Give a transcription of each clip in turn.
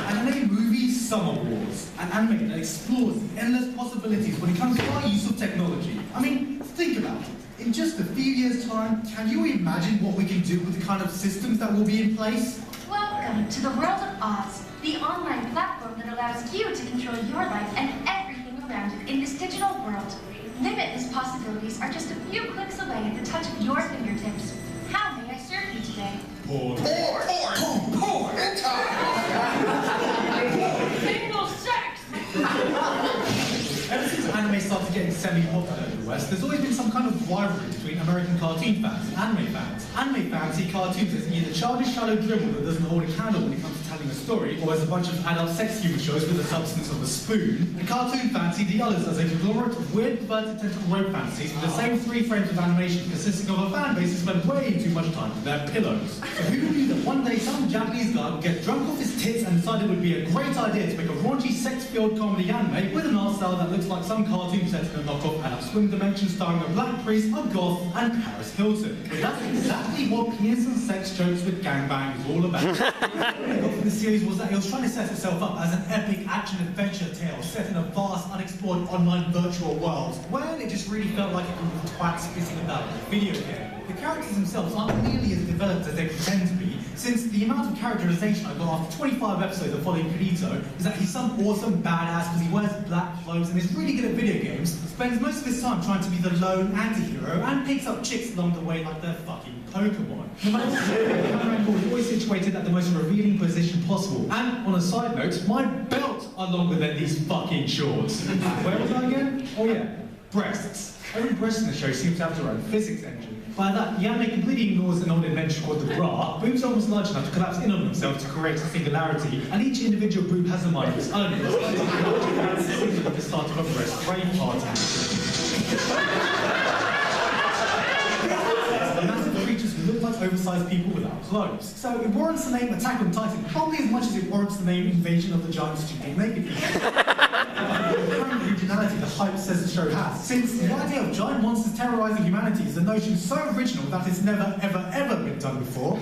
Anime movies, Summer Wars, an anime that explores the endless possibilities when it comes to our use of technology. I mean, think about it. In just a few years' time, can you imagine what we can do with the kind of systems that will be in place? Welcome to the world of Oz, the online platform that allows you to control your life and everything around it in this digital world. Limitless possibilities are just a few clicks away at the touch of your fingertips. How may I serve you today? Porn! Single sex! Ever since anime started getting semi-popular in the West, there's always been some kind of rivalry between American cartoon fans and anime fans. Anime fans see cartoons as either childish shallow dribble that doesn't hold a candle when it comes to telling a story, or as a bunch of adult sex humor shows with the substance of a spoon. And cartoon fans see the others as a conglomerate of weird, perverted tentacle rape fantasies with the same 3 frames of animation consisting of a fan base who spend way too much time with their pillows. So who knew that one day some Japanese guy would get drunk off his tits and decide it would be a great idea to make a raunchy, sex-filled comedy anime with an art style that looks like some cartoon set in a knockoff Adult Swim dimension starring a black priest, a goth, and Paris Hilton. But that's exactly what penis and sex jokes with gangbang is all about. What I got from the series was that it was trying to set itself up as an epic action-adventure tale set in a vast, unexplored online virtual world, when it just really felt like a group of twats spitting about a video game. The characters themselves aren't nearly as developed as they pretend to be, since the amount of characterization I got after 25 episodes of following Kirito is that he's some awesome badass because he wears black clothes and is really good at video games, spends most of his time trying to be the lone anti-hero, and picks up chicks along the way like they're fucking Pokemon. The cameraman was always situated at the most revealing position possible. And on a side note, my belt are longer than these fucking shorts. Where was I again? Oh yeah, breasts. Every breast in the show seems to have their own physics engine. By that, the anime completely ignores an old invention called the bra. Boobs are almost large enough to collapse in on themselves to create a singularity, and each individual boob has a mind of its own. It's like the start of a breast rave party. Massive creatures who look like oversized people without clothes. So it warrants the name Attack on Titan probably as much as it warrants the name Invasion of the Giant Stupid Naked People. The current originality the hype says the show has, since the idea of giant monsters terrorizing humanity is a notion so original that it's never, ever been done before.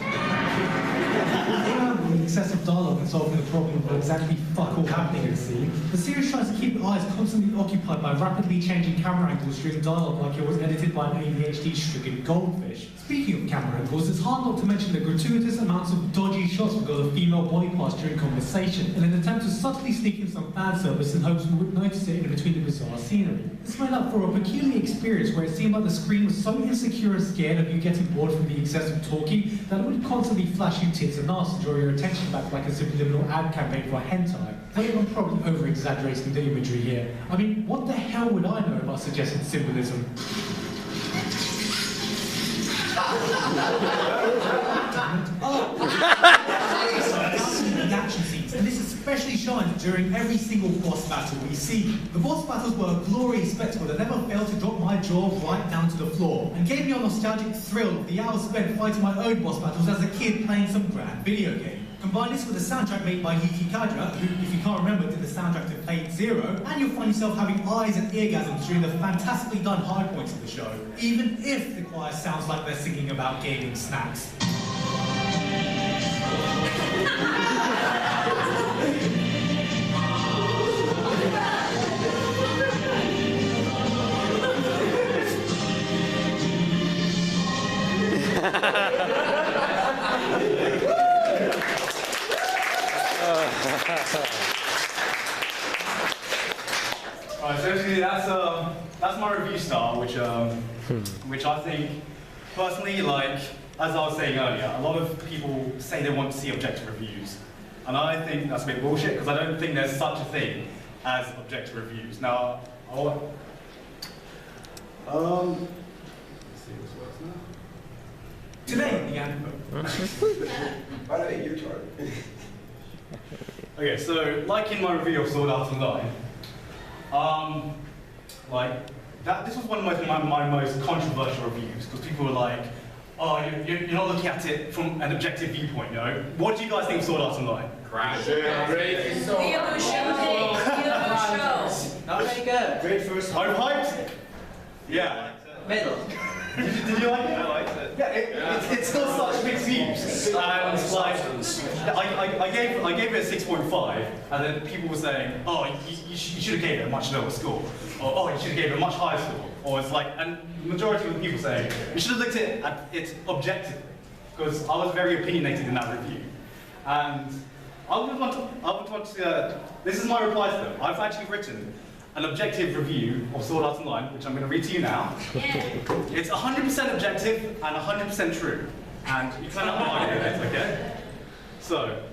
With excessive dialogue and solving the problem of exactly fuck all happening in the scene, the series tries to keep the eyes constantly occupied by rapidly changing camera angles during dialogue like it was edited by an ADHD-stricken goldfish. Speaking of camera angles, it's hard not to mention the gratuitous amounts of dodgy shots because of female body parts during conversation, in an attempt to subtly sneak in some fan service in hopes we would notice it in between the bizarre scenery. This made up for a peculiar experience where it seemed like the screen was so insecure and scared of you getting bored from the excessive talking that it would constantly flash you tits and ass to draw your attention back like a subliminal ad campaign for hentai. I'm probably over-exaggerating the imagery here. I mean, what the hell would I know about suggested symbolism? The action scenes, and this especially shines during every single boss battle we see. The boss battles were a glorious spectacle that never failed to drop my jaw right down to the floor, and gave me a nostalgic thrill of the hours spent fighting my own boss battles as a kid playing some grand video game. Combine this with a soundtrack made by Yuki Kadra, who, if you can't remember, did the soundtrack to Fate Zero, and you'll find yourself having eyes and eargasms during the fantastically done high points of the show, even if the choir sounds like they're singing about gaming snacks. Alright, so basically that's my review style, which I think personally, like as I was saying earlier, a lot of people say they want to see objective reviews, and I think that's a bit bullshit because I don't think there's such a thing as objective reviews. Now, let's see what's works now. Today, the anime. By the way, you're retarded. Okay, so like in my review of Sword Art Online, this was one of my most controversial reviews because people were like, "Oh, you're not looking at it from an objective viewpoint, you know? What do you guys think of Sword Art Online?" Crash. Not very good. Great first. I'm hyped. Yeah. Middle. Did you like it? I liked it. Yeah, it's still such mixed views. And like, I gave it a 6.5, and then people were saying, oh, you should have gave it a much lower score, or oh, you should have gave it a much higher score, or it's like, and the majority of the people saying, you should have looked at it objectively, because I was very opinionated in that review, and I would want to. This is my reply to them. I've actually written an objective review of Sword Art Online, which I'm going to read to you now. It's 100% objective and 100% true. And you cannot argue with it, okay? So,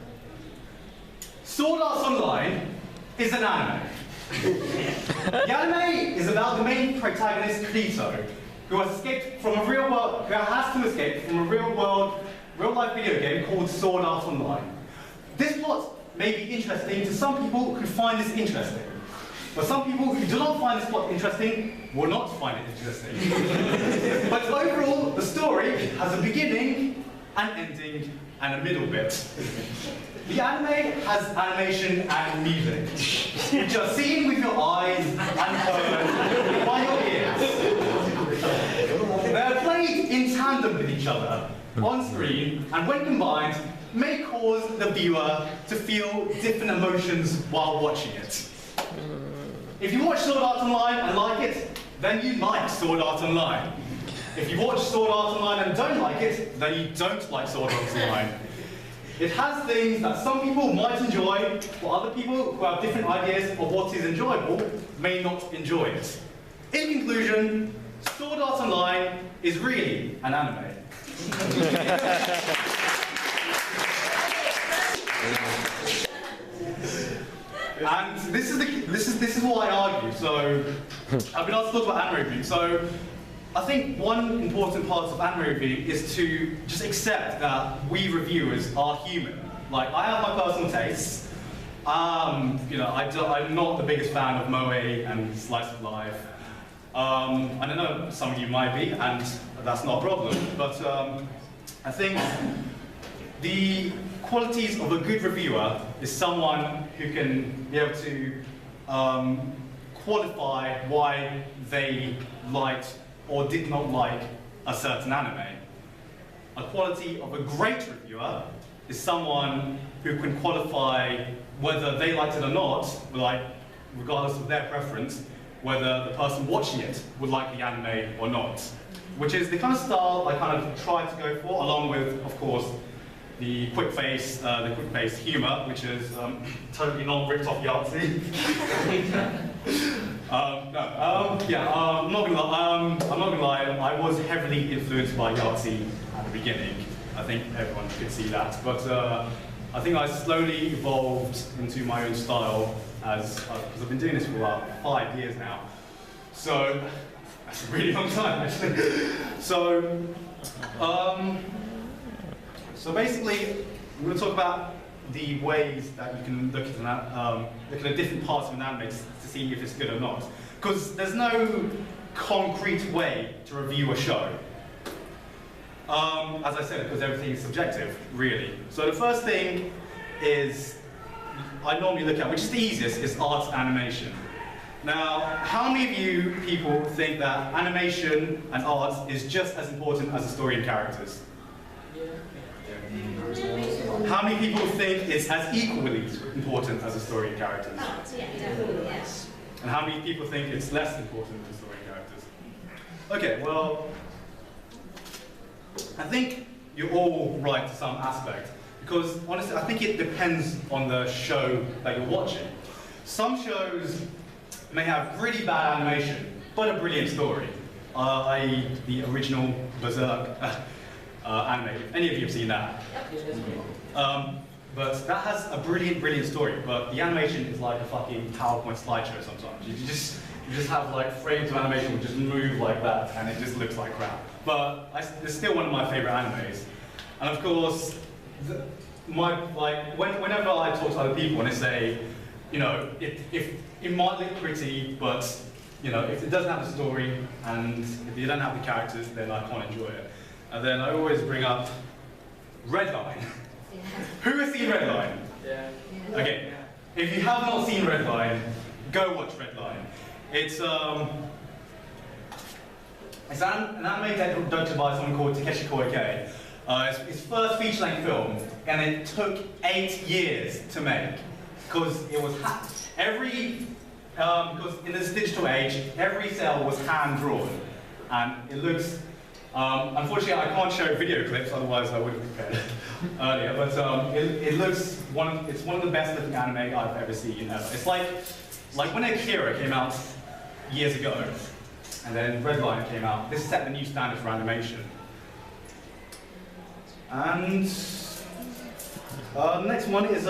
Sword Art Online is an anime. The anime is about the main protagonist, Kirito, who has escaped from a real world, who has to escape from a real-life video game called Sword Art Online. This plot may be interesting to some people who find this interesting. But some people who do not find this plot interesting will not find it interesting. But overall, the story has a beginning, an ending, and a middle bit. The anime has animation and music, which are seen with your eyes and heard by your ears. They are played in tandem with each other on screen, and when combined, may cause the viewer to feel different emotions while watching it. If you watch Sword Art Online and like it, then you like Sword Art Online. If you watch Sword Art Online and don't like it, then you don't like Sword Art Online. It has things that some people might enjoy, while other people who have different ideas of what is enjoyable may not enjoy it. In conclusion, Sword Art Online is really an anime. And this is what I argue. So I've been asked to talk about anime review. So I think one important part of anime review is to just accept that we reviewers are human. Like, I have my personal tastes. You know, I'm not the biggest fan of moe and slice of life. I don't know, some of you might be, and that's not a problem. But I think the qualities of a good reviewer is someone who can be able to qualify why they liked or did not like a certain anime. A quality of a great reviewer is someone who can qualify whether they liked it or not, like, regardless of their preference, whether the person watching it would like the anime or not. Which is the kind of style I kind of tried to go for, along with, of course, the quick-faced humour, which is totally not ripped off Yahtzee. I'm not gonna lie. I was heavily influenced by Yahtzee at the beginning. I think everyone could see that, but I think I slowly evolved into my own style because I've been doing this for about 5 years now. So that's a really long time, actually. So basically, I'm going to talk about the ways that you can look at different parts of an anime to see if it's good or not. Because there's no concrete way to review a show. As I said, because everything is subjective, really. So the first thing is, I normally look at, which is the easiest, is art and animation. Now, how many of you people think that animation and art is just as important as the story and characters? How many people think it's as equally important as the story and characters? Yes. And how many people think it's less important than the story and characters? Okay, well, I think you're all right to some aspect. Because honestly, I think it depends on the show that you're watching. Some shows may have really bad animation, but a brilliant story. I.e. the original Berserk anime. If any of you have seen that. But that has a brilliant story, but the animation is like a fucking PowerPoint slideshow sometimes. You just have like frames of animation which just move like that, and it just looks like crap. But it's still one of my favorite animes. And of course, whenever I talk to other people and they say, you know, if it might look pretty, but you know, if it doesn't have a story and if you don't have the characters, then I can't enjoy it. And then I always bring up Redline. Yeah. Who has seen Redline? Yeah. Okay. If you have not seen Redline, go watch Redline. It's an anime directed by someone called Takeshi Koike. It's his first feature-length film, and it took 8 years to make because it was because in this digital age, every cell was hand-drawn, and it looks. Unfortunately, I can't show video clips, otherwise I would have prepared earlier. But it looks it's one of the best-looking anime I've ever seen ever. It's like when Akira came out years ago, and then Redline came out. This set the new standard for animation. And the next one is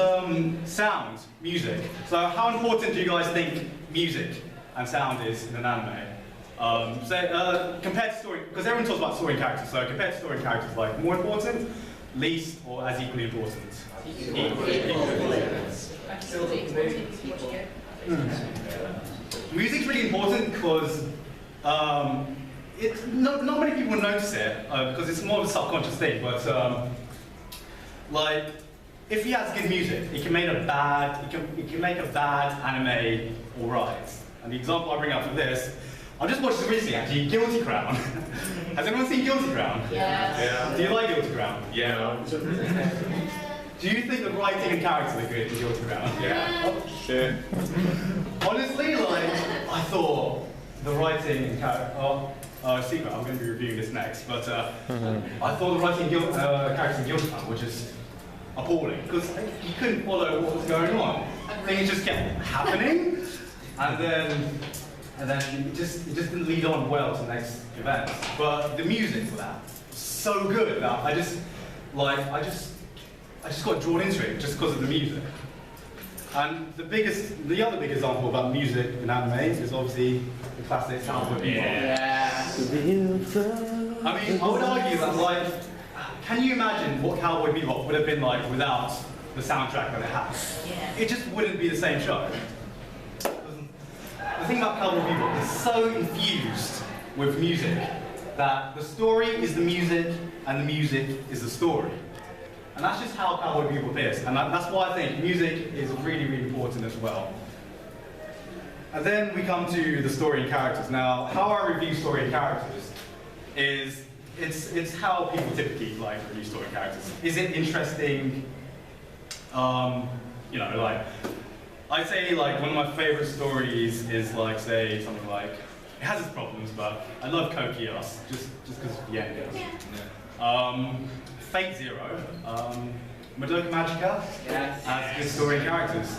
sound, music. So how important do you guys think music and sound is in an anime? Compared to story, because everyone talks about story and characters, so compared to story and characters, like more important, least, or as equally important? Music's really important because not many people notice it because it's more of a subconscious thing. But like, if you have good music, it can make a bad anime alright. And the example I bring up for this, I just watched this recently actually, Guilty Crown. Has anyone seen Guilty Crown? Yeah. Do you like Guilty Crown? Yeah. Do you think the writing and characters are good in Guilty Crown? Yeah. Sure. Honestly, like, I thought the writing and character. Secret, I'm going to be reviewing this next, but I thought the writing and characters in Guilty Crown were just appalling because you couldn't follow what was going on. Things just kept happening, and then it just didn't lead on well to the next event. But the music for that was so good that I just got drawn into it just because of the music. And the other big example about music in anime is obviously the classic Cowboy Bebop. Yeah. I mean, I would argue that, like, can you imagine what Cowboy Bebop would have been like without the soundtrack that it has? Yeah. It just wouldn't be the same show. The thing about Cowboy Bebop is so infused with music that the story is the music and the music is the story. And that's just how Cowboy Bebop is. And that's why I think music is really, really important as well. And then we come to the story and characters. Now, how I review story and characters is, it's how people typically like review story and characters. Is it interesting? You know, like, I'd say like one of my favorite stories is like, say, something like, it has its problems, but I love Code Geass, just because of the ending. Yeah. Fate Zero, Madoka Magica has good story and characters.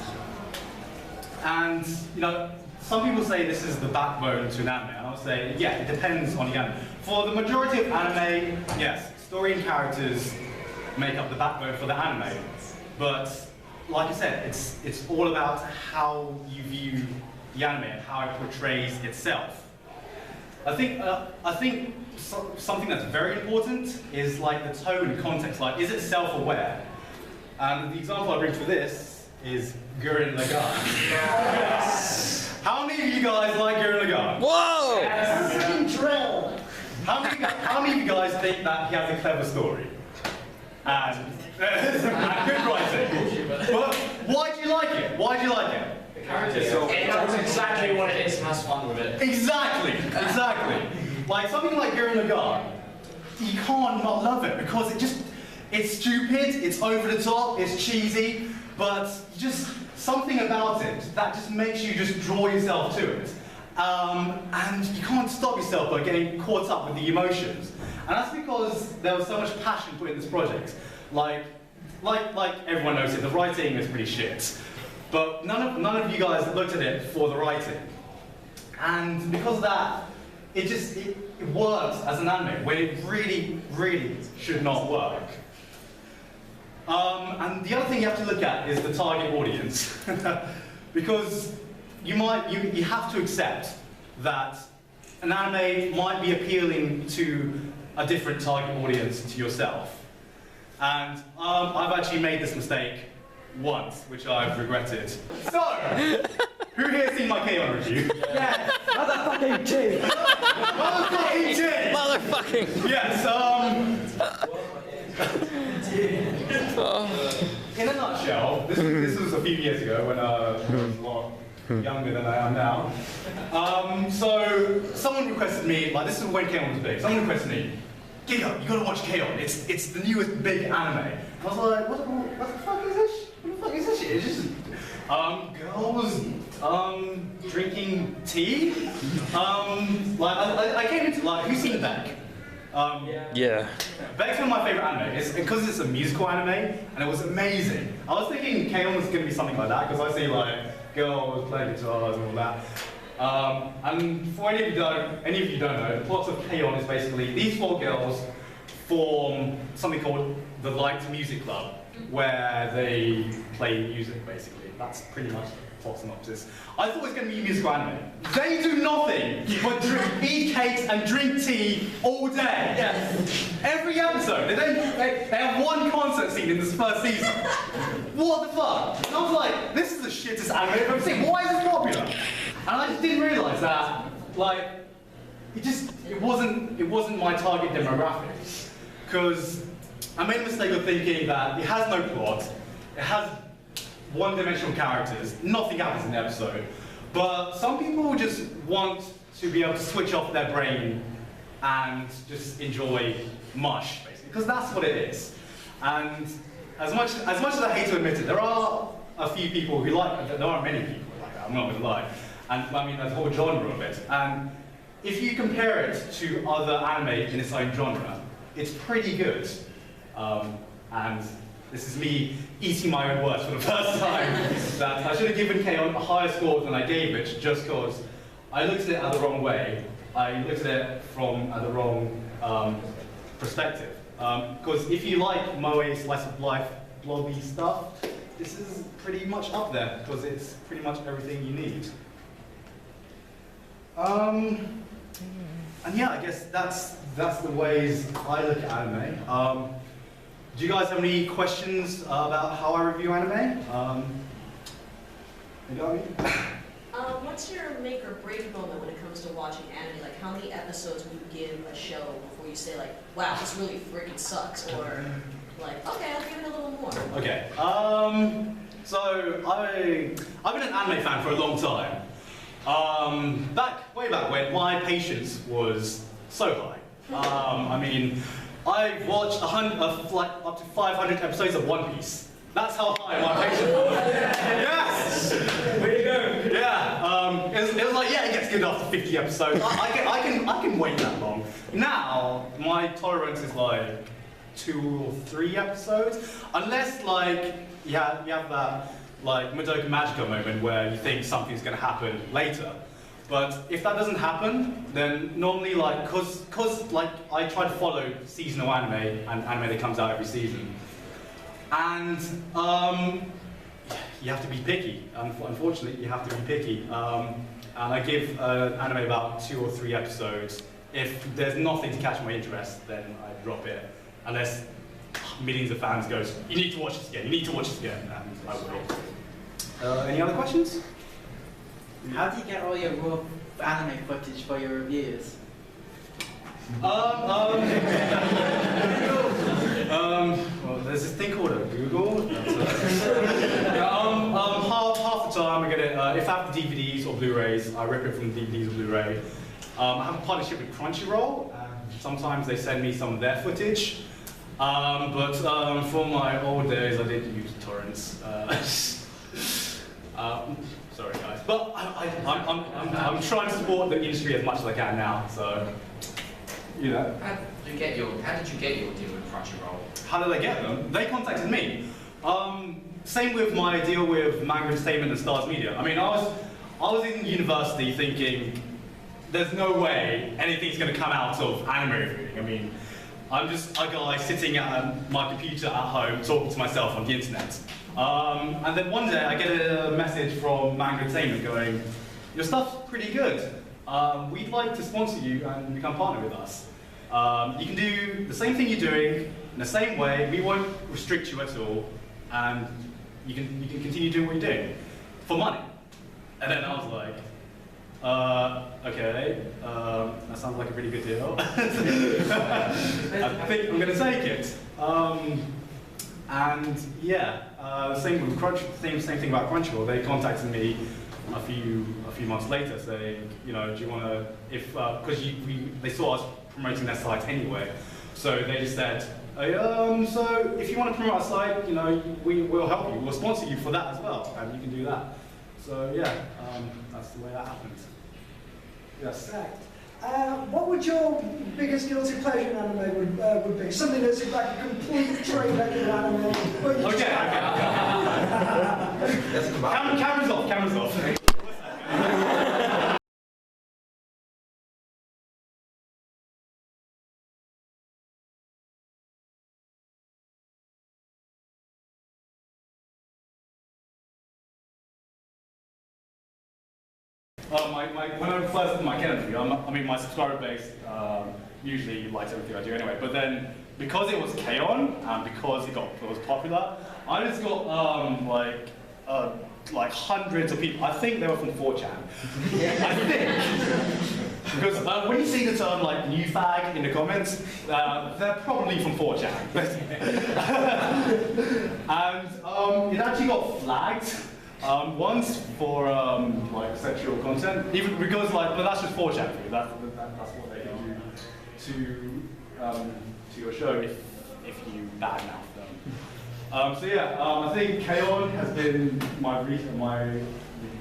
And, you know, some people say this is the backbone to an anime, and I'll say, yeah, it depends on the anime. For the majority of anime, yes, story and characters make up the backbone for the anime. But, like I said, it's all about how you view the anime and how it portrays itself. I think something that's very important is like the tone and context. Like, is it self-aware? And the example I bring for this is Gurren Lagann. Yes. How many of you guys like Gurren Lagann? Whoa! Yes. Drill. How many of you guys think that he has a clever story? And good writing. But why do you like it? Why do you like it? It knows exactly what it is and has fun with it. Exactly. Like something like Gurren Lagann, you can't not love it because it's stupid, it's over the top, it's cheesy, but just something about it that just makes you just draw yourself to it. And you can't stop yourself by getting caught up with the emotions. And that's because there was so much passion put in this project. Like everyone knows it, the writing is pretty shit. But none of you guys looked at it for the writing. And because of that, it works as an anime when it really, really should not work. And the other thing you have to look at is the target audience. Because you have to accept that an anime might be appealing to a different target audience to yourself. And I've actually made this mistake once, which I've regretted. So, who here's seen my K-On! Review? Yes! Motherfucking G! Motherfucking G! Motherfucking! Yes, in a nutshell, this was a few years ago when I was a lot younger than I am now. So, someone requested me, like this is when K-On! Was big, someone requested me, Gigguk, you gotta watch K-On! It's the newest big anime. And I was like, what the fuck is this? What the fuck is this shit? It's just girls drinking tea. Like I came into like, who's seen Beck? Yeah. Beck's one of my favorite anime. It's because it's a musical anime, and it was amazing. I was thinking K-On! Was gonna be something like that, because I see like girls playing guitars and all that. And for any of you don't know, the plot of K-On! Is basically these 4 girls form something called the Light Music Club, where they play music, basically. That's pretty much the plot synopsis. I thought it was going to be a musical anime. They do nothing but eat cakes and drink tea all day. Yes. Every episode. They have one concert scene in this first season. What the fuck? And I was like, this is the shittest anime I've ever seen. Why is this popular? And I just didn't realise that, like, it wasn't my target demographic. Because I made a mistake of thinking that it has no plot, it has one-dimensional characters, nothing happens in the episode, but some people just want to be able to switch off their brain and just enjoy mush, basically, because that's what it is. And as much as I hate to admit it, there are a few people who like it. There are many people like that, I'm not going to lie. And I mean, there's a whole genre of it. And if you compare it to other anime in its own genre, it's pretty good. And this is me eating my own words for the first time. That I should have given K-On! A higher score than I gave it, just because I looked at it the wrong way. I looked at it from the wrong perspective. Because if you like moe slice of life blobby stuff, this is pretty much up there, because it's pretty much everything you need. And yeah, I guess that's the ways I look at anime. Do you guys have any questions about how I review anime? You got me? What's your make or break moment when it comes to watching anime? Like, how many episodes would you give a show before you say, like, wow, this really freaking sucks? Or, like, okay, I'll give it a little more. Okay. So I've been an anime fan for a long time. Way back when my patience was so high. I mean, I've watched up to 500 episodes of One Piece. That's how high my patience was. Yes! Way to go! Yeah. It was like, yeah, it gets good after 50 episodes. I can wait that long. Now, my tolerance is like 2 or 3 episodes, unless like you have that like Madoka Magica moment where you think something's going to happen later. But if that doesn't happen, then normally like, cause like I try to follow seasonal anime and anime that comes out every season, and you have to be picky. Unfortunately, you have to be picky. And I give anime about 2 or 3 episodes. If there's nothing to catch my interest, then I drop it, unless millions of fans goes, you need to watch this again, you need to watch this again, and I will. Any other questions? How do you get all your raw anime footage for your reviews? Well, there's this thing called a Google. Half the time I get it, if I have the DVDs or Blu-rays, I rip it from the DVDs or Blu-ray. I have a partnership with Crunchyroll. Sometimes they send me some of their footage. But for my old days, I did use torrents. Sorry guys, but I'm trying to support the industry as much as I can now. So, you know. How did you get your deal with Crunchyroll? How did I get them? They contacted me. Same with my deal with Manga Entertainment and Stars Media. I mean, I was in university thinking, there's no way anything's going to come out of anime reviewing. I mean, I'm just a guy sitting at my computer at home talking to myself on the internet. And then one day I get a message from Manga Entertainment going, your stuff's pretty good. We'd like to sponsor you and become partner with us. You can do the same thing you're doing in the same way. We won't restrict you at all, and you can continue doing what you're doing for money. And then I was like, okay, that sounds like a pretty good deal. I think I'm going to take it. And yeah, same with same thing about Crunchyroll. They contacted me a few months later, saying, you know, do you want to, if because they saw us promoting their site anyway, So they just said, so if you want to promote our site, you know, we'll help you. We'll sponsor you for that as well, and you can do that. So yeah, that's the way that happens. Yes. What would your biggest guilty pleasure in anime would be? Something that's like a complete train wreck of anime. Okay. Cameras off, cameras off. When I first did my interview, I mean, my subscriber base usually likes everything I do anyway. But then, because it was K-On! And because it was popular, I just got like hundreds of people. I think they were from 4chan. I think. Because when you see the term like new fag in the comments, they're probably from 4chan. And it actually got flagged. Once for like sexual content, even because like, but that's just 4chan for you. That's what they can do to your show if you badmouth them. So yeah, I think K-On! Has been my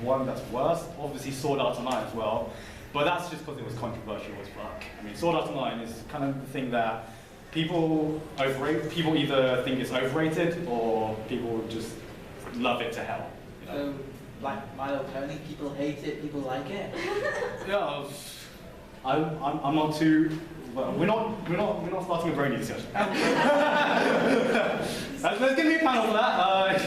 one that's worst. Obviously Sword Art Online as well, but that's just because it was controversial as fuck. I mean, Sword Art Online is kind of the thing that people overrate. People either think it's overrated or people just love it to hell. So, like Milo Pony, people hate it, people like it. Yeah, I'm not too. Well, we're not starting a brony discussion. There's going to be a panel for that.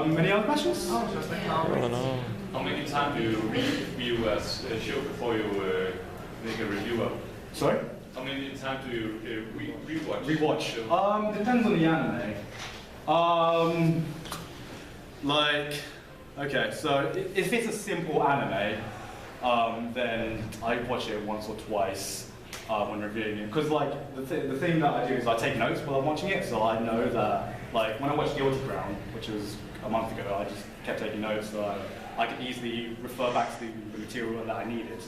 Any other questions? How many times do you review a show before you make a review of? Sorry? How many times do you rewatch? Rewatch. Depends on the anime. Like, okay, so if it's a simple anime, then I watch it once or twice when reviewing it. Because like the thing that I do is I take notes while I'm watching it, so I know that like when I watched Guilty Crown, which was a month ago, I just kept taking notes so I could easily refer back to the material that I needed.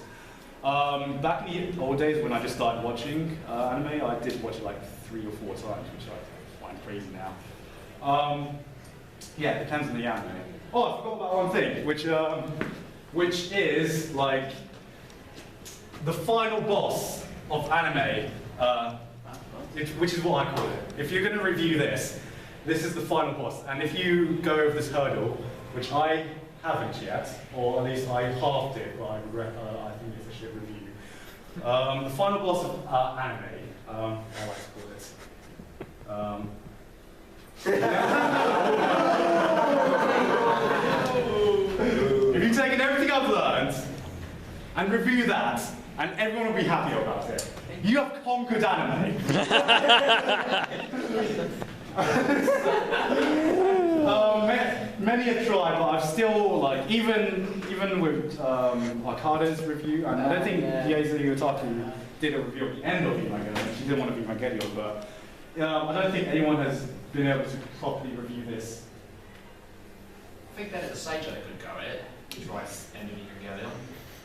Back in the old days when I just started watching anime, I did watch it like 3 or 4 times, which I find crazy now. Yeah, it depends on the anime. Oh, I forgot about one thing, which is like the final boss of anime, which is what I call it. If you're going to review this is the final boss. And if you go over this hurdle, which I haven't yet, or at least I halved it, but I think it's a shit review. The final boss of anime, I like to call it. If you've taken everything I've learned and review that, and everyone will be happy about it, you have conquered anime. Many have tried, but I've still like even with Arcada's review, and I don't think Yaza Yotaki did a review at the end of Evangelion. She didn't want to be Evangelion, but I don't think anyone has been able to properly review this. I think Benedict Sager could go it, which writes End of Evangelion.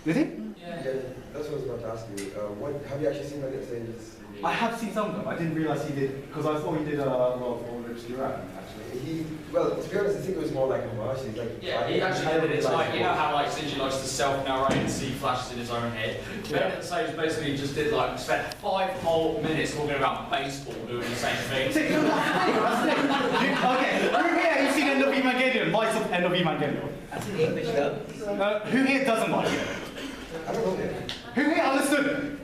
Did he? Yeah, that's what I was about to ask you. Have you actually seen Benedict Sager's? I have seen some of them. I didn't realise he did, because I thought he did a lot of All Lips Duran, actually. Well, to be honest, I think it was more like a homage. He's like, yeah, he actually did it. It's like, you know how like Shinji likes to self-narrate and see flashes in his own head? Benedict Sager basically just did like, spent 5 whole minutes talking about baseball doing the same thing. Okay, who here has seen End of Evangelion? Likes of End of Evangelion? That's in English though. Who here doesn't like it? I don't know yet. Who here understood?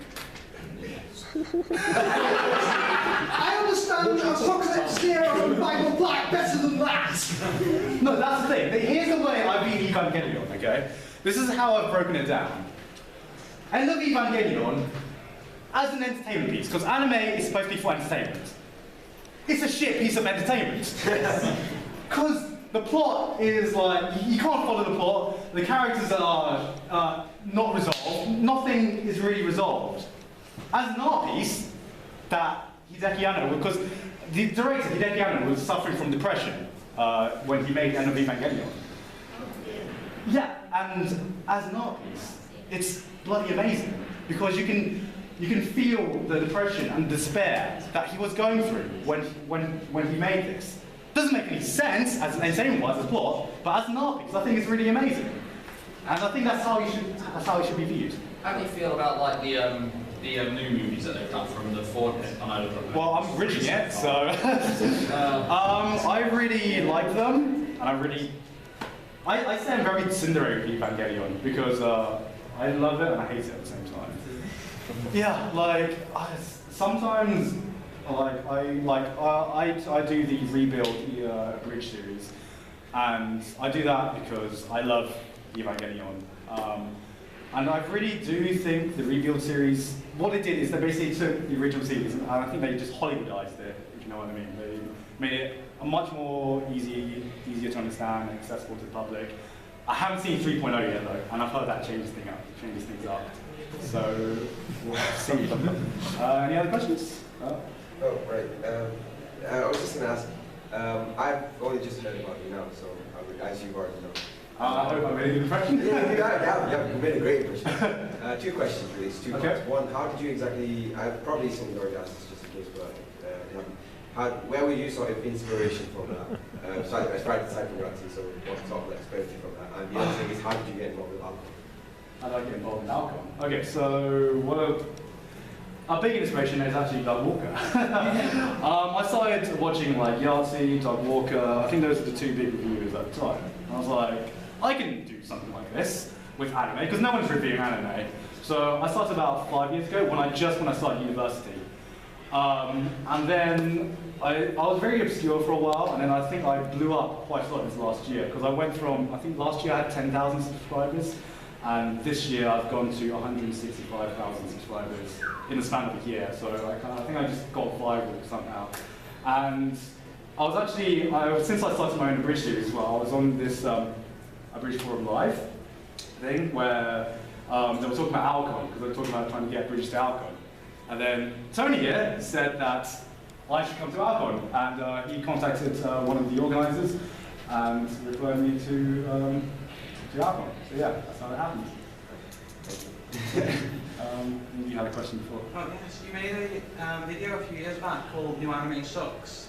I understand Apocalypse Zero and Bible Black better than that! No, that's the thing. Here's the way I view Evangelion, okay? This is how I've broken it down. End of Evangelion as an entertainment piece, because anime is supposed to be for entertainment. It's a shit piece of entertainment. Because the plot is like, you can't follow the plot, the characters are not resolved, nothing is really resolved. As an art piece, that Hideaki Anno, because the director Hideaki Anno was suffering from depression when he made End of Evangelion. Yeah, and as an art piece, it's bloody amazing because you can you can feel the depression and despair that he was going through when he made this. Doesn't make any sense as entertainment-wise as plot, but as an art piece, I think it's really amazing. And I think that's how it should be viewed. How do you feel about like the new movies that they've done from the Ford? Well, I'm bridging it, so I really like them, and I say I'm very tsundere with Evangelion because I love it and I hate it at the same time. Yeah, like sometimes I do the Rebuild Bridge series, and I do that because I love Evangelion. And I really do think the Rebuild series, what they did is they basically took the original series and I think they just Hollywoodized it, if you know what I mean. They made it a much more easier to understand and accessible to the public. I haven't seen 3.0 yet though, and I've heard that changes things up. So, we'll see. Any other questions? Oh, right. I was just going to ask, I've only just heard about you now, so as you've already know. I hope I made a good impression. Yeah, you made a great impression. 2 questions, please. 2 Okay. parts. One, how did you exactly, I've probably seen already asked this just in case, but where were you sort of inspiration from that? So I started psychography, so what sort of inspiration from that? And the other thing is, how did you get involved with Alcon? How did I get involved in Alcon? Okay, so our big inspiration is actually Doug Walker. I started watching like Yahtzee, Doug Walker. I think those are the 2 big reviewers at the time. And I was like, I can do something like this with anime because no one's reviewing anime. So I started about 5 years ago when I started university. And then I was very obscure for a while, and then I think I blew up quite a lot this last year because I went from, I think last year I had 10,000 subscribers, and this year I've gone to 165,000 subscribers in the span of a year. So I think I just got viral somehow. And I was actually, since I started my own Bridge series as well, I was on this Bridge Forum Live thing where they were talking about Alcon, because they were talking about trying to get Bridge to Alcon. And then Tony here said that I should come to Alcon, and he contacted one of the organisers and referred me to Alcon. So yeah, that's how it happened. You had a question before. Oh yes, you made a video a few years back called New Anime Sucks.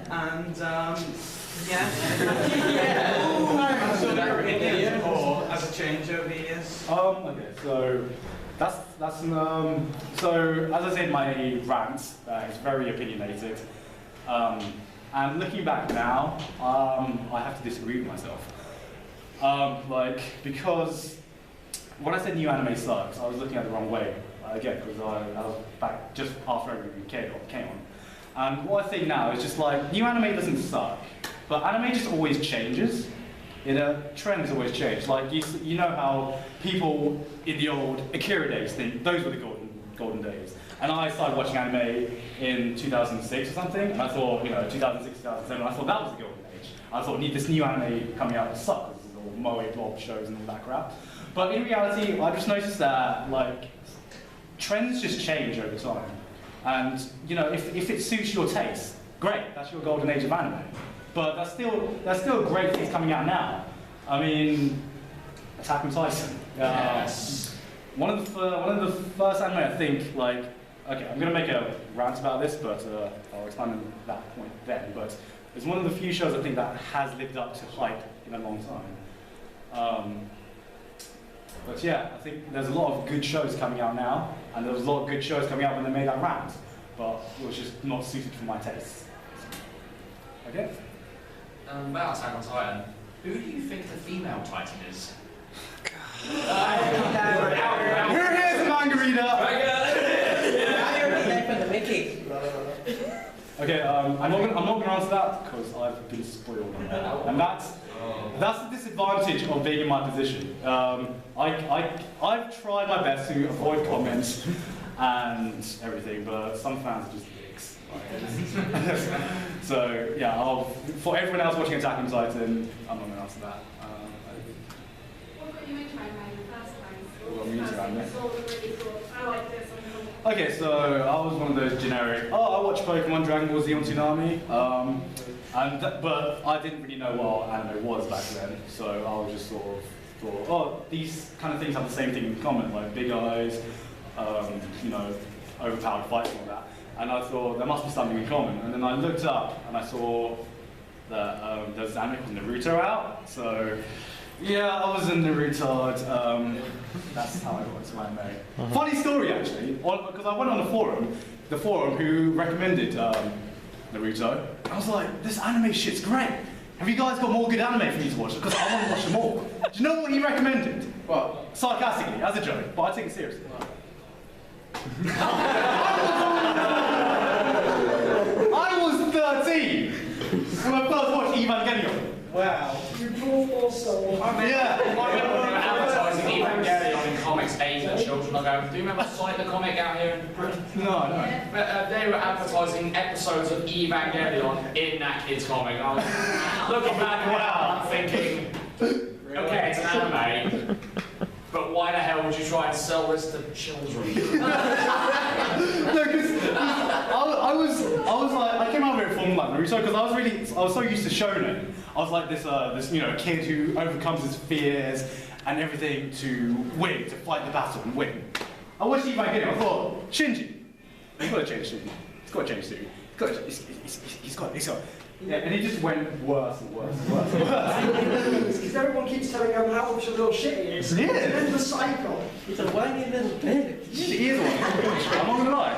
And yeah. So your opinion or as a change over the years? Okay, so that's so as I said in my rant, it's very opinionated. And looking back now, I have to disagree with myself. Because when I said new anime sucks, I was looking at it the wrong way. Again, because I was back just after everything came on. And what I think now is just like, new anime doesn't suck, but anime just always changes. Trends always change. Like, you know how people in the old Akira days think those were the golden days. And I started watching anime in 2006 or something, and I thought, 2006, 2007, I thought that was the golden age. I thought, this new anime coming out will suck, because there's all moe blob shows and all that crap. But in reality, I just noticed that, like, trends just change over time. And, if it suits your taste, great, that's your golden age of anime. But there's still great things coming out now. I mean, Attack on Titan. Yes. One of the first anime I think, like, okay, I'm going to make a rant about this, but I'll expand on that point then. But it's one of the few shows I think that has lived up to hype in a long time. But yeah, I think there's a lot of good shows coming out now, and there was a lot of good shows coming out when they made that rant, but it was just not suited for my tastes. Okay? About Attack on Titan, who do you think the female Titan is? Here is the manga reader! Okay, I'm not going to answer that because I've been spoiled on that. And that's the disadvantage of being in my position. I've tried my best to avoid comments and everything, but some fans are just dicks. So yeah, for everyone else watching Attack on Titan, I'm not going to answer that. What got you into anime in the first place? What got me into anime? Saw the really thought, I like this. Okay, so I was one of those generic, I watched Pokemon, Dragon Ball Z on Tsunami, but I didn't really know what anime was back then, so I was just sort of thought, these kind of things have the same thing in common, like big eyes, you know, overpowered fights and all that. And I thought there must be something in common. And then I looked up and I saw that there's an anime called Naruto out. So yeah, I was in Naruto. That's how I got into anime. Funny story actually, because I went on the forum who recommended Naruto. I was like, this anime shit's great. Have you guys got more good anime for me to watch? Because I want to watch them all. Do you know what he recommended? Well, sarcastically, as a joke, but I take it seriously. I was 13 when I first watched Evangelion. Wow. You poor soul. I remember advertising Evangelion in comics aimed at children. I go, do you remember Sight the comic out here in Britain? No. But they were advertising episodes of Evangelion in that kid's comic. I was looking back at that, I'm thinking, okay, it's an anime, but why the hell would you try and sell this to children? No, because I was like, I came out of it from like Naruto because I was so used to shonen. I was like this you know, kid who overcomes his fears and everything to win, to fight the battle and win. I watched Evangelion. I thought, Shinji, he's got to change soon. He's got to change soon. He's got. Yeah, and he just went worse and worse and worse and worse. Because everyone keeps telling him how much of a little shit he is. Yeah. It's an endless cycle. He's a whiny little bitch. He is one. I'm not gonna lie.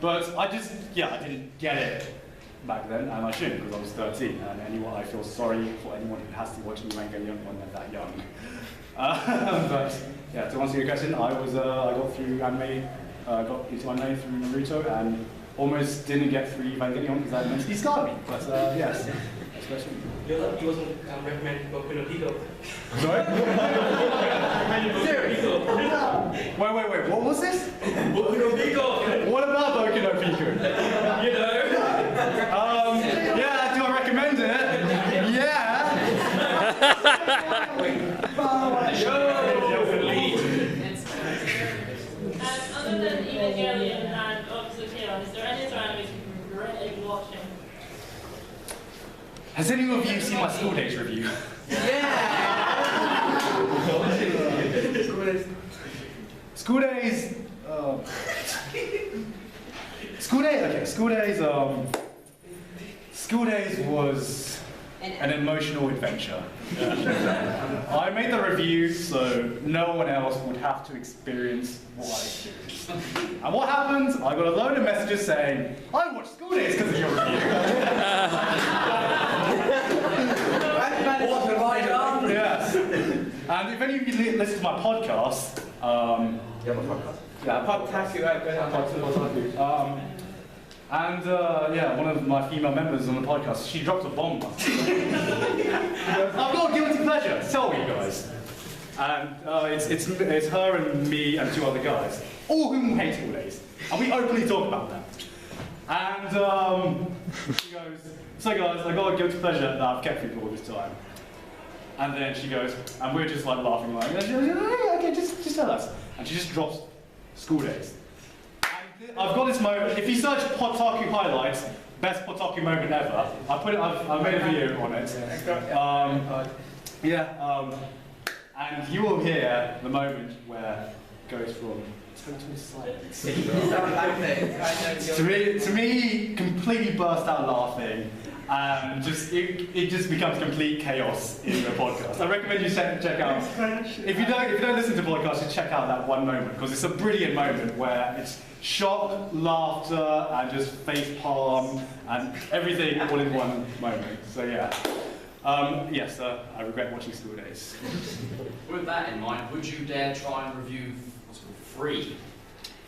But I didn't get it back then, and I shouldn't because I was 13. And I feel sorry for anyone who has to watch Evangelion when they're that young. But yeah, to answer your question, I got through anime, got into anime through Naruto, and almost didn't get through Evangelion because that mentally scarred me. But yes, next question. You're lucky he wasn't recommended Boku no Pico. Sorry? Wait, what was this? Boku no Pico! What about Boku no Pico? You know? Yeah, do I recommend it? Yeah! Other than Evangelion and Objectivity, is there any other animes you've really been watching? Has any of you seen my School Days review? School Days. School Days was an emotional adventure. I made the review so no one else would have to experience what I experienced. And what happened? I got a load of messages saying, I watched School Days because of your review. Yes. And if any of you listen to my podcast, You have a podcast? yeah, yeah, one of my female members on the podcast, she dropped a bomb. I've got a guilty pleasure, tell me, guys. And it's her and me and 2 other guys, all whom hate School Days, and we openly talk about that. And she goes, so guys, I got a guilty pleasure that I've kept from all this time. And then she goes, and we're just like laughing, like, okay, just tell us. And she just drops School Days. And I've got this moment. If you search Potaku highlights, best Potaku moment ever, I've made a video on it. And you will hear the moment where it goes from total silence to me completely burst out laughing. And it just becomes complete chaos in the podcast. I recommend you check out. If you don't listen to podcasts, just check out that one moment because it's a brilliant moment where it's shock, laughter, and just face palm and everything all in one moment. So yeah, yes, I regret watching School Days. With that in mind, would you dare try and review what's called Free?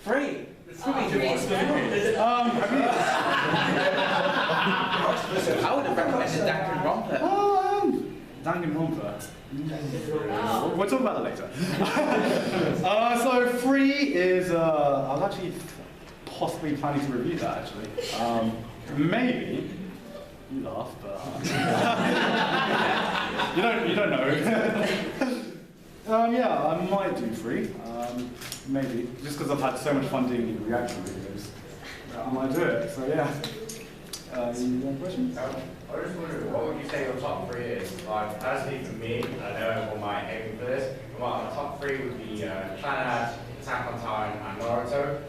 Free! Free. I would have recommended Danganronpa. Danganronpa. We'll talk about that later. So Free is, I was actually possibly planning to review that actually. Maybe. You laugh, but you don't know. Yeah, I might do Free. Maybe. Just because I've had so much fun doing the reaction videos. I might do it, so yeah. You have questions? I just wondered, what would you say your top 3 is? Like, personally for me, I know what my aiming for this, but my top 3 would be Planet Attack on Titan and Naruto.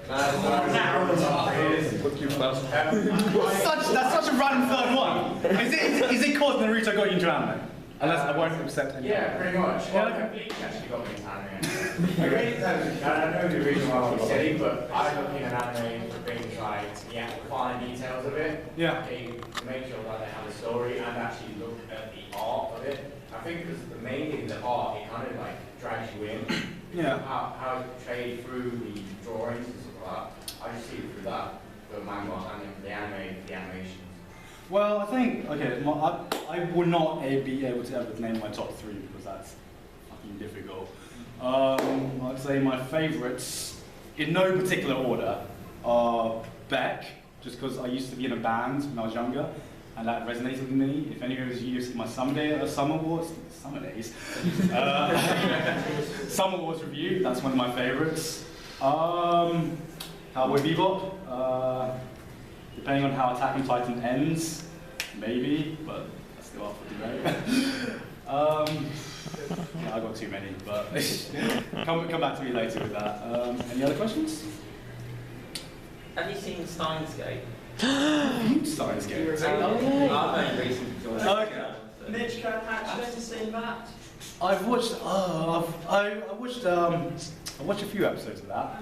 That's such a random third one. Is it cause Naruto got you into anime? Unless I won't accept any. Yeah, pretty much. Well, Bleach actually got me into anime. I know the reason why I was silly, but I look in an anime for things like the actual fine details of it. Yeah. Okay, to make sure that they have a story and actually look at the art of it. I think because the main thing, the art, it kind of like drags you in. Yeah. How it's portrayed through the drawings and stuff like that. I just see it through that, the manga and the anime, the animations. Well, I think, okay, I would not be able to ever name my top 3 because that's fucking difficult. I'd say my favourites, in no particular order, are Beck, just because I used to be in a band when I was younger, and that resonated with me. If any of you see my Summer Days, Summer Wars review, that's one of my favourites. Cowboy Bebop. Depending on how Attack on Titan ends, maybe, but that's still up for debate. Yeah, I got too many, but come back to me later with that. Any other questions? Have you seen Steins Gate? Steins Gate? I've only recently joined. Okay. Mitch, can I actually seen that? I've watched. I watched a few episodes of that.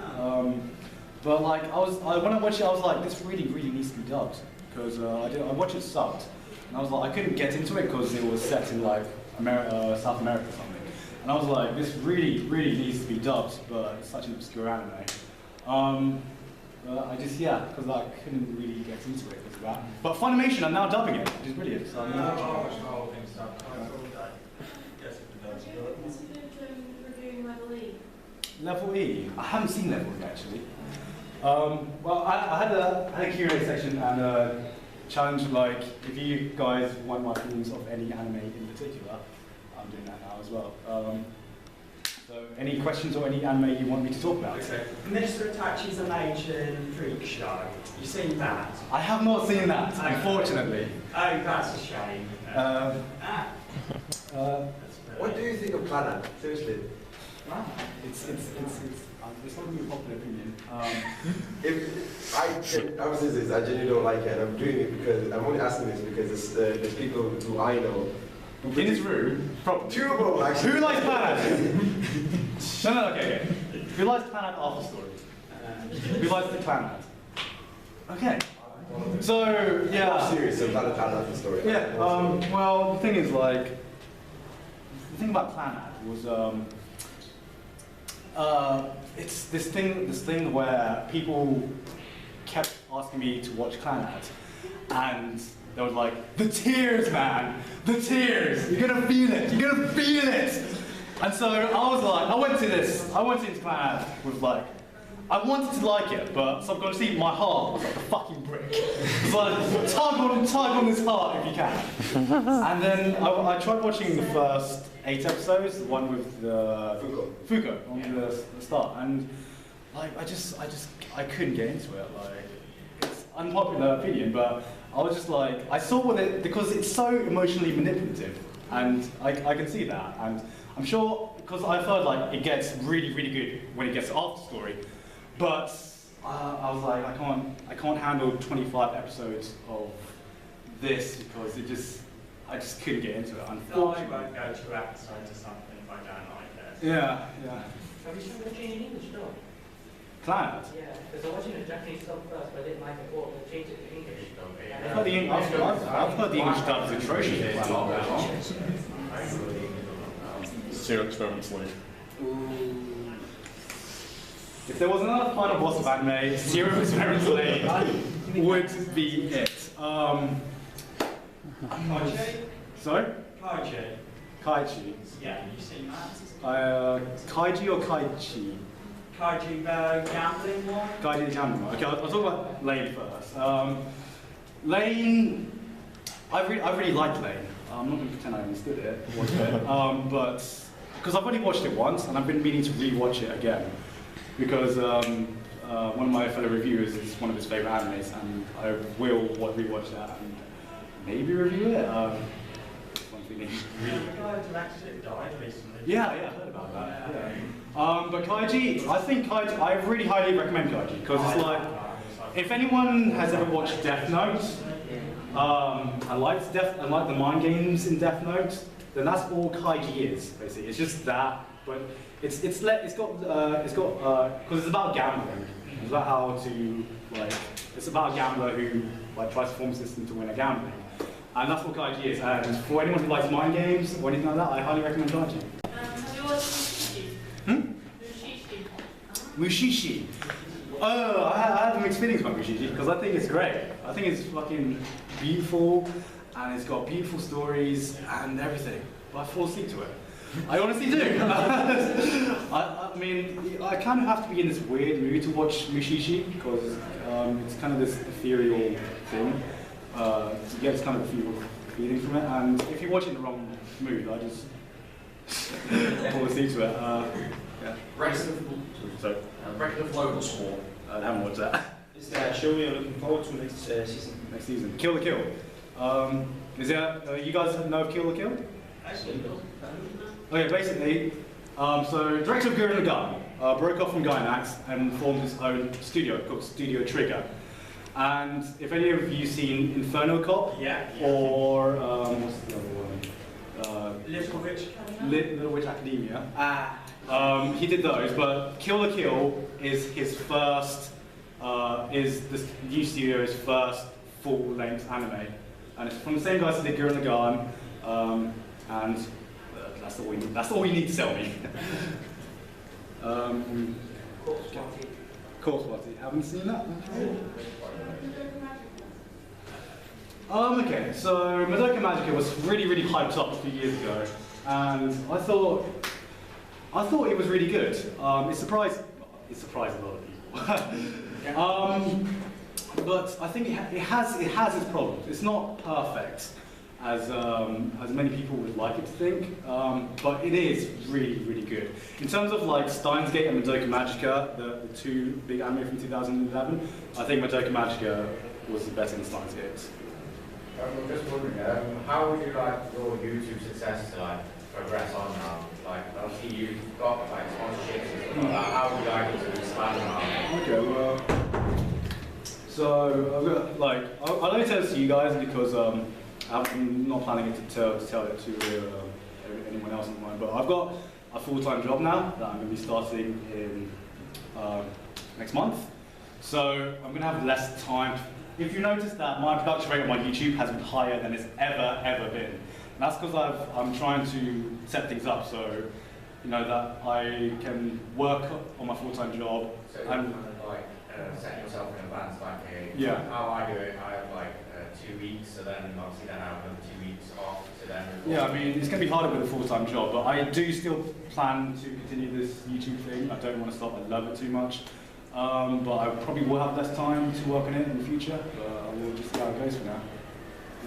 But like when I watched it, I was like, this really needs to be dubbed because I watched it subbed, and I was like, I couldn't get into it because it was set in like South America or something, and I was like, this really needs to be dubbed, but it's such an obscure anime. I just because I couldn't really get into it because of that. But Funimation are now dubbing it, which is brilliant. So I'm gonna watch it. Level E? I haven't seen Level E actually. Well, I had a Q&A section and a challenge like, if you guys want my opinions of any anime in particular, I'm doing that now as well. So, any questions or any anime you want me to talk about? Okay. Mr. Itachi's Amazing Freak Show. You seen that? I have not seen that, unfortunately. Oh, that's a shame. What do you think of Planet? Seriously. It's not really a popular opinion. I was this, I genuinely don't like it, and I'm doing it because I'm only asking this because there's people who I know. In his room, probably. Two of them actually. Who likes Planet? No, okay. Who likes Planet after story? Who likes the Planet? Okay. So yeah. I'm serious. So Planet after story. Yeah. Well, the thing is, like, the thing about Planet was it's this thing where people kept asking me to watch Planet, and they were like, the tears, man, the tears, you're gonna feel it, you're gonna feel it. And so I was like, I went into Planet with like, I wanted to like it, but subconsciously my heart was like a fucking brick. It's like, tug on this heart if you can. And then I tried watching the first 8 episodes, the one with Fuko on the start, and like I couldn't get into it. Like, it's unpopular opinion, but I was just like, I saw with it because it's so emotionally manipulative, and I can see that, and I'm sure because I've heard like it gets really good when it gets after story, but I was like, I can't handle 25 episodes of this because I just couldn't get into it, unfortunately. I won't go 2 episodes or something if I don't like it. Yeah. Have you seen the Gene English dub? Planet? Yeah, because I was watching the Japanese dub first, but I didn't like it, or they changed it to English. I've heard the English dub is atrocious. Zero experiments later. If there was another final boss of anime, Zero Experiments Lane would be it. Sorry? Kaiji. Yeah, you seen that? Kaiji or Kaichi? Kaiji, the gambling one? Kaiji the gambling one. Okay, I'll talk about Lane first. Lane, I really liked Lane. I'm not going to pretend I understood it, watched it, but because I've only watched it once and I've been meaning to re-watch it again because one of my fellow reviewers is one of his favourite animes, and I will re-watch that and maybe review it. One feeling really good. The guy who actually died recently. Yeah, I heard about that. Yeah. But Kaiji, I think Kaiji, I really highly recommend Kaiji because it's like, if anyone has ever watched Death Note, I like the mind games in Death Note, then that's all Kaiji is basically. It's just that, but it's got because it's about gambling. It's about how to it's about a gambler who tries to form a system to win a gambling. And that's what Kaiji is. And for anyone who likes mind games or anything like that, I highly recommend Kaiji. Have you watched Mushishi? Mushishi. Oh, I have mixed feelings about Mushishi because I think it's great. I think it's fucking beautiful and it's got beautiful stories and everything. But I fall asleep to it. I honestly do. I mean, I kind of have to be in this weird mood to watch Mushishi because it's kind of this ethereal thing. You get this kind of feeling from it, and if you watch it in the wrong mood, I just fall asleep to it. Yeah. Regular Global Swarm. I haven't watched that. Is there a show you're looking forward to next season? Next season. Kill the Kill. Is there? You guys know of Kill the Kill? Actually, no. Okay, basically, so director of Gurren Lagann broke off from Gainax and formed his own studio called Studio Trigger. And if any of you seen Inferno Cop, or what's the other one? Little Witch Academia. He did those, but Kill the Kill is his first, is the new studio's first full-length anime, and it's from the same guys that did Gurren Lagann, and that's all we need. That's all you need to sell me. Corpse Party. Haven't seen that. Okay, so Madoka Magica was really hyped up a few years ago, and I thought it was really good. It surprised a lot of people. But I think it has its problems. It's not perfect, as many people would like it to think, but it is really good. In terms of Steins Gate and Madoka Magica, the two big anime from 2011, I think Madoka Magica was the best in Steins Gate. I'm just wondering, how would you like your YouTube success to progress on now? Obviously you've got sponsorships and stuff like that. How would you like it to expand now? Okay, well, so I've got I'll only tell this to you guys because I'm not planning to tell it to anyone else in mind. But I've got a full-time job now that I'm going to be starting in next month. So I'm going to have less time. If you notice that my production rate on my YouTube has been higher than it's ever been. And that's because I'm trying to set things up so that I can work on my full-time job. So you're kind of setting yourself in advance, how I do it, I have 2 weeks, so then obviously then I have another 2 weeks off, so then... Yeah, I mean, it's going to be harder with a full-time job, but I do still plan to continue this YouTube thing. I don't want to stop, I love it too much. But I probably will have less time to work on it in the future, but I will just see how it goes for now.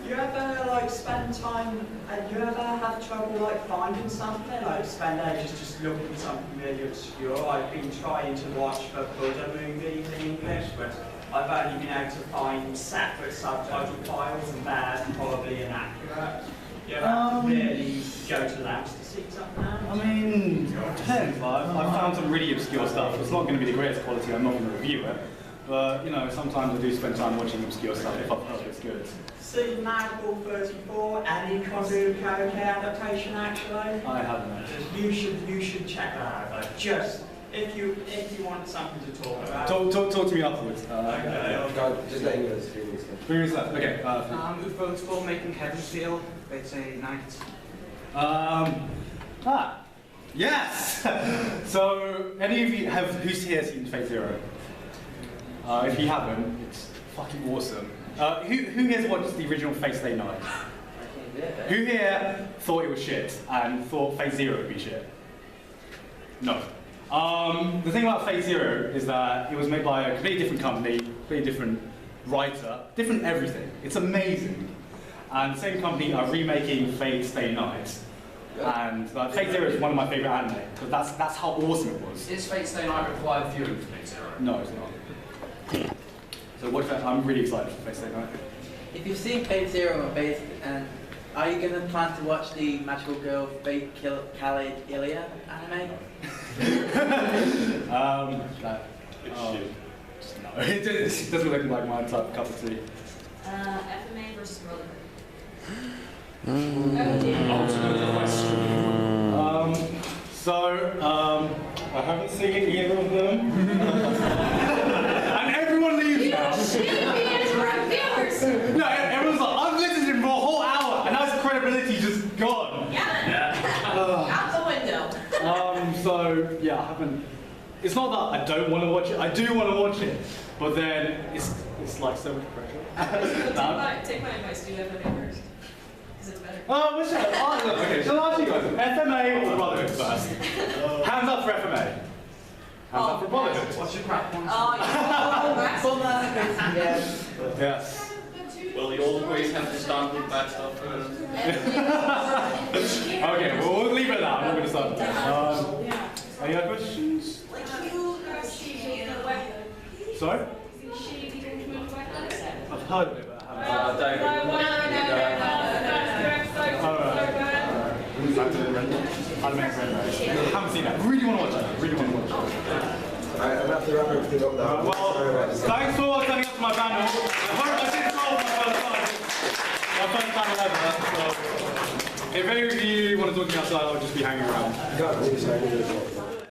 Do you ever spend time, and you ever have trouble finding something, spend ages just looking at something really obscure? I've been trying to watch the Buddha movies in English, but I've only been able to find separate subtitle files, and they're probably inaccurate. Do you ever really go to lengths to seek something out? I mean, it depends. I've found some really obscure stuff. It's not going to be the greatest quality, I'm not going to review it. But, sometimes I do spend time watching obscure stuff if I've heard it's good. See Madball 34, any Kozu Karaoke adaptation actually? I haven't. You should check that out. Just if you want something to talk about. Talk to me afterwards. Just letting you know the streaming stuff. Streaming stuff. Okay. Who votes for making Heaven's Feel? They'd say night. Yes. So any of you who's here seen Fate Zero? If you haven't, it's fucking awesome. Who here's watched the original Fate Stay Night? Who here thought it was shit and thought Fate Zero would be shit? No. The thing about Fate Zero is that it was made by a completely different company, completely different writer, different everything. It's amazing. And the same company are remaking Fate Stay Night. And Fate Zero is one of my favourite anime, because that's how awesome it was. Is Fate Stay Night required viewing for Fate Zero? No, it's not. So I'm really excited for Fate Stay Night. If you've seen Fate Zero and Are you going to plan to watch the Magical Girl Fate Khaled Ilya anime? No, it doesn't look like my type of cup of tea. FMA versus Brotherhood. I haven't seen either of them. And everyone leaves now. No, everyone's like, I've listened to him for a whole hour, and now his credibility just gone. Out the window. So yeah, I haven't. It's not that I don't want to watch it. I do want to watch it, but then it's like so much pressure. Take my advice. Do FMA first, because it's better. Oh, what's that? Oh, look, okay, so I'll ask you guys, FMA or Brotherhood first? Hands up for FMA. Hands up for Brotherhood. What's your crack one? Oh, Yes. Yes. Well, you always have to start with bad stuff first. Okay, well, we'll leave it at that. I'm not going to start. Any other questions? Like you see the weapon. Sorry? She didn't move the weapon. I've heard of it, but I haven't. David. I haven't seen that. Really want to watch it. Really want to watch it. I'm going to have to wrap everything up now. Well, thanks for turning up to my panel. I hope I did solve my first panel ever. So, if any of you want to talk to me outside, I'll just be hanging around.